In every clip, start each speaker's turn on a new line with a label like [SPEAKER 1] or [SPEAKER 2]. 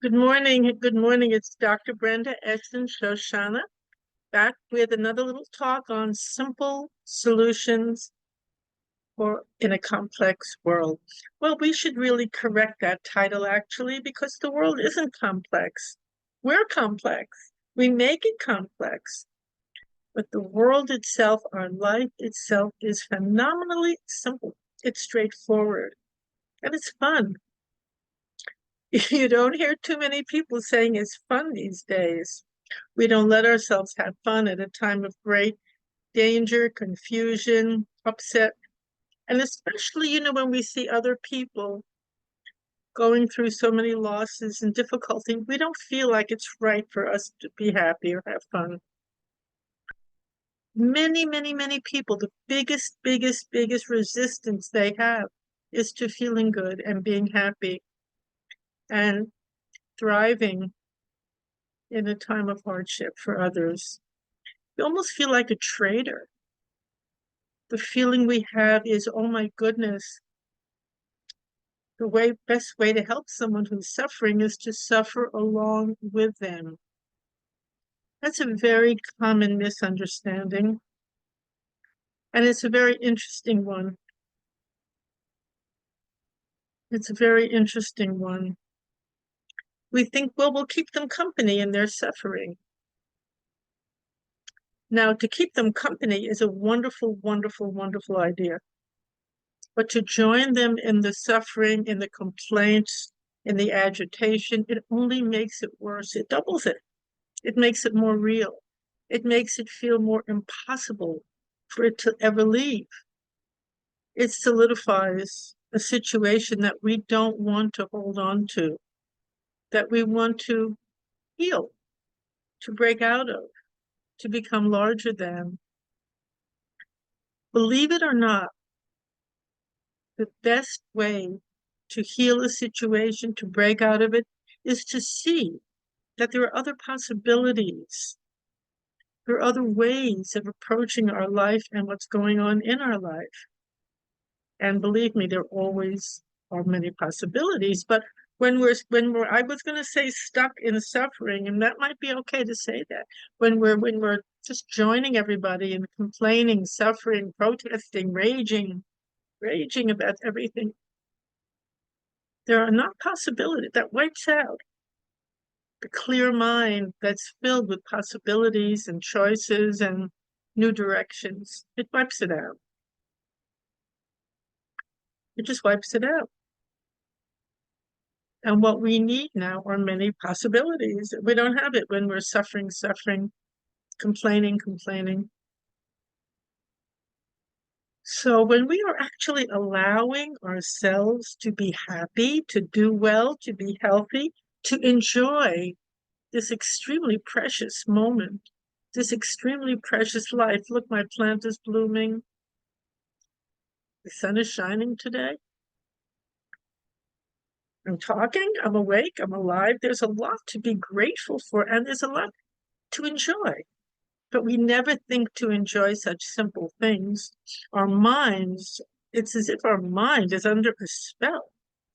[SPEAKER 1] Good morning. Good morning. It's Dr. Brenda Esten Shoshana back with another little talk on simple solutions for in a complex world. Well, we should really correct that title actually because the world isn't complex. We're complex. We make it complex. But the world itself, our life itself, is phenomenally simple. It's straightforward and it's fun. You don't hear too many people saying it's fun these days. We don't let ourselves have fun at a time of great danger, confusion, upset. And especially, when we see other people going through so many losses and difficulty, we don't feel like it's right for us to be happy or have fun. Many, many, many people, the biggest resistance they have is to feeling good and being happy and thriving in a time of hardship for others. You almost feel like a traitor. The feeling we have is, oh my goodness, the best way to help someone who's suffering is to suffer along with them. That's a very common misunderstanding, and it's a very interesting one. It's a very interesting one. We think, well, we'll keep them company in their suffering. Now, to keep them company is a wonderful idea. But to join them in the suffering, in the complaints, in the agitation, it only makes it worse. It doubles it. It makes it more real. It makes it feel more impossible for it to ever leave. It solidifies a situation that we don't want to hold on to, that we want to heal, to break out of, to become larger than. Believe it or not, the best way to heal a situation, to break out of it, is to see that there are other possibilities. There are other ways of approaching our life and what's going on in our life. And believe me, there always are many possibilities. But I was going to say stuck in suffering, and that might be okay to say that when we're just joining everybody and complaining, suffering, protesting, raging about everything, there are not possibilities that wipes out the clear mind that's filled with possibilities and choices and new directions. It wipes it out. It just wipes it out. And what we need now are many possibilities. We don't have it when we're suffering, complaining. So when we are actually allowing ourselves to be happy, to do well, to be healthy, to enjoy this extremely precious moment, this extremely precious life. Look, my plant is blooming. The sun is shining today. I'm talking, I'm awake, I'm alive. There's a lot to be grateful for, and there's a lot to enjoy. But we never think to enjoy such simple things. Our minds, it's as if our mind is under a spell.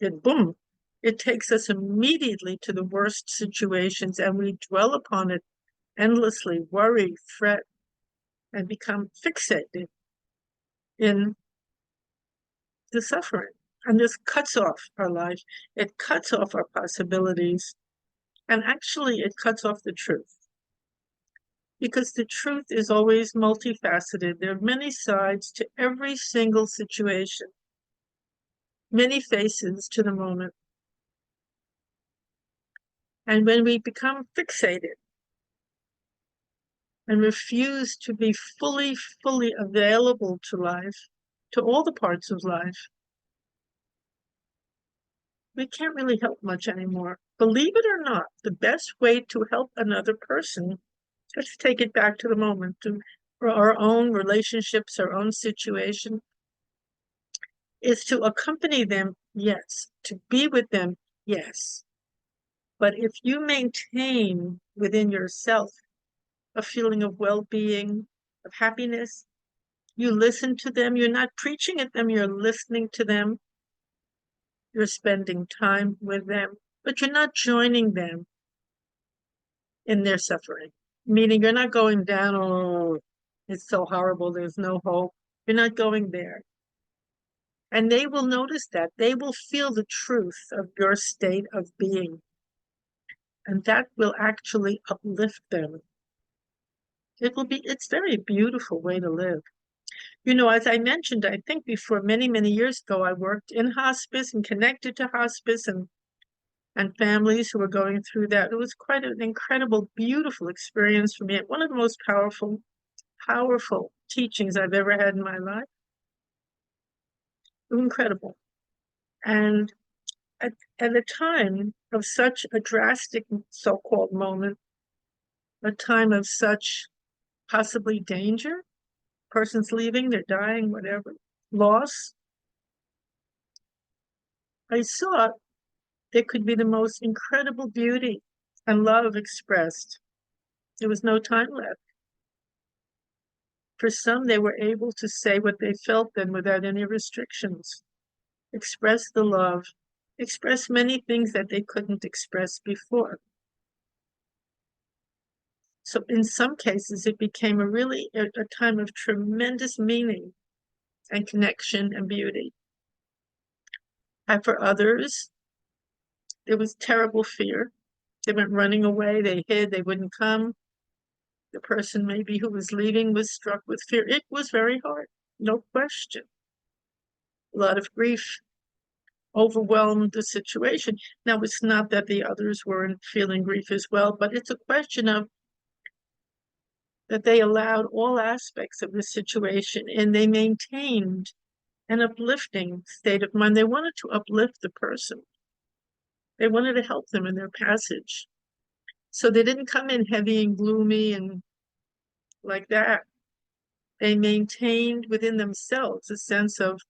[SPEAKER 1] And boom, it takes us immediately to the worst situations, and we dwell upon it endlessly, worry, fret, and become fixated in the suffering. And this cuts off our life. It cuts off our possibilities. And actually, it cuts off the truth. Because the truth is always multifaceted. There are many sides to every single situation, many faces to the moment. And when we become fixated and refuse to be fully available to life, to all the parts of life, we can't really help much anymore. Believe it or not, the best way to help another person, let's take it back to the moment, for our own relationships, our own situation, is to accompany them, yes. To be with them, yes. But if you maintain within yourself a feeling of well-being, of happiness, you listen to them, you're not preaching at them, you're listening to them, you're spending time with them. but you're not joining them in their suffering. Meaning you're not going down, oh, it's so horrible, there's no hope. You're not going there. And they will notice that. They will feel the truth of your state of being. And that will actually uplift them. It's a very beautiful way to live. You know, as I mentioned, I think before many, many years ago, I worked in hospice and connected to hospice and families who were going through that. It was quite an incredible, beautiful experience for me. One of the most powerful teachings I've ever had in my life. Incredible. And at a time of such a drastic so-called moment, a time of such possibly danger, person's leaving, they're dying, whatever, loss, I saw there could be the most incredible beauty and love expressed. There was no time left. For some, they were able to say what they felt then without any restrictions, express the love, express many things that they couldn't express before. So in some cases, it became a time of tremendous meaning and connection and beauty. And for others, there was terrible fear. They went running away, they hid, they wouldn't come. The person maybe who was leaving was struck with fear. It was very hard, no question. A lot of grief overwhelmed the situation. Now, it's not that the others weren't feeling grief as well, but it's a question of that they allowed all aspects of the situation and they maintained an uplifting state of mind. They wanted to uplift the person. They wanted to help them in their passage. So they didn't come in heavy and gloomy and like that. They maintained within themselves a sense of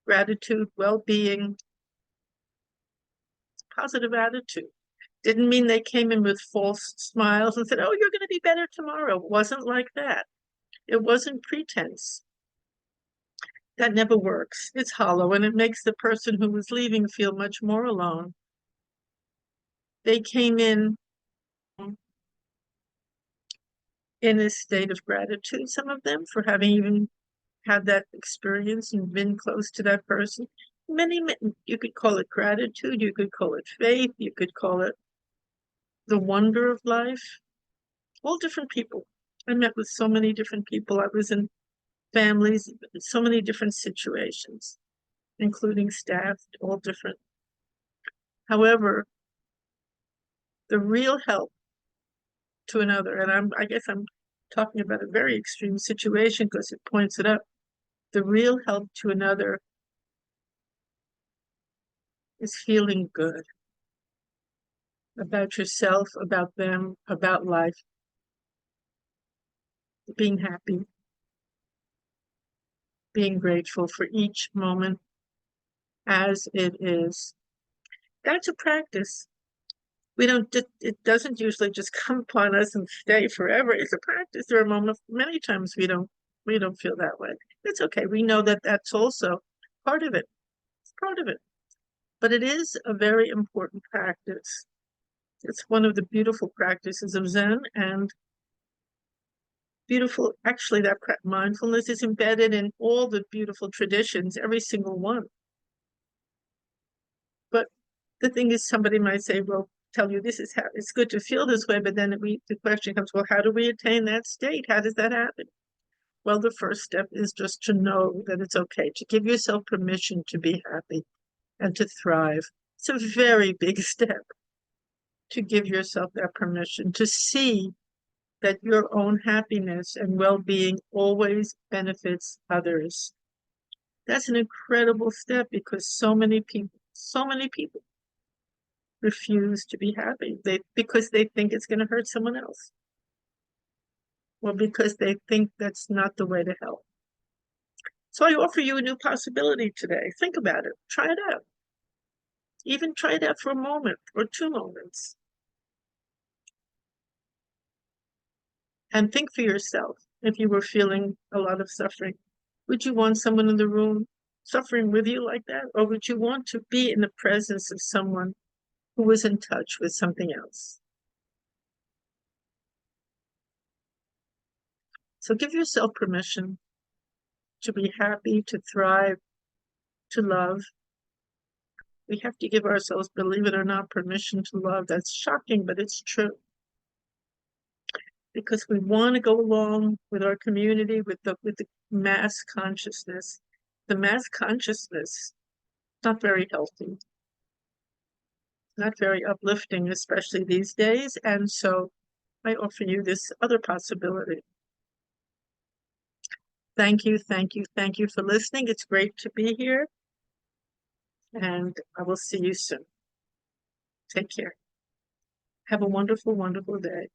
[SPEAKER 1] gratitude, well-being, positive attitude. Didn't mean they came in with false smiles and said, oh, you're going to be better tomorrow. It wasn't like that. It wasn't pretense. That never works. It's hollow, and it makes the person who was leaving feel much more alone. They came in a state of gratitude, some of them, for having even had that experience and been close to that person. Many, you could call it gratitude, you could call it faith, you could call it the wonder of life. All different people. I met with so many different people. I was in families, so many different situations, including staff, all different. However, the real help to another, and I guess I'm talking about a very extreme situation because it points it up. The real help to another is feeling good about yourself, about them, about life, being happy, being grateful for each moment as it is. That's a practice. It doesn't usually just come upon us and stay forever. It's a practice. There are moments, many times we don't feel that way. It's okay. We know that that's also part of it. It's part of it. But it is a very important practice. It's one of the beautiful practices of Zen, and beautiful, actually, that mindfulness is embedded in all the beautiful traditions, every single one. But the thing is, somebody might say, well, tell you this is how it's good to feel this way, but then the question comes, well, how do we attain that state? How does that happen? Well, the first step is just to know that it's okay, to give yourself permission to be happy and to thrive. It's a very big step to give yourself that permission, to see that your own happiness and well-being always benefits others. That's an incredible step because so many people refuse to be happy because they think it's going to hurt someone else. Or because they think that's not the way to help. So I offer you a new possibility today. Think about it. Try it out. Even try it out for a moment or 2 moments. And think for yourself, if you were feeling a lot of suffering, would you want someone in the room suffering with you like that? Or would you want to be in the presence of someone who was in touch with something else. So give yourself permission to be happy, to thrive, to love. We have to give ourselves, believe it or not, permission to love. That's shocking, but it's true. Because we want to go along with our community, with the mass consciousness. The mass consciousness, not very healthy, not very uplifting, especially these days. And so I offer you this other possibility. Thank you, thank you, thank you for listening. It's great to be here. And I will see you soon. Take care. Have a wonderful, wonderful day.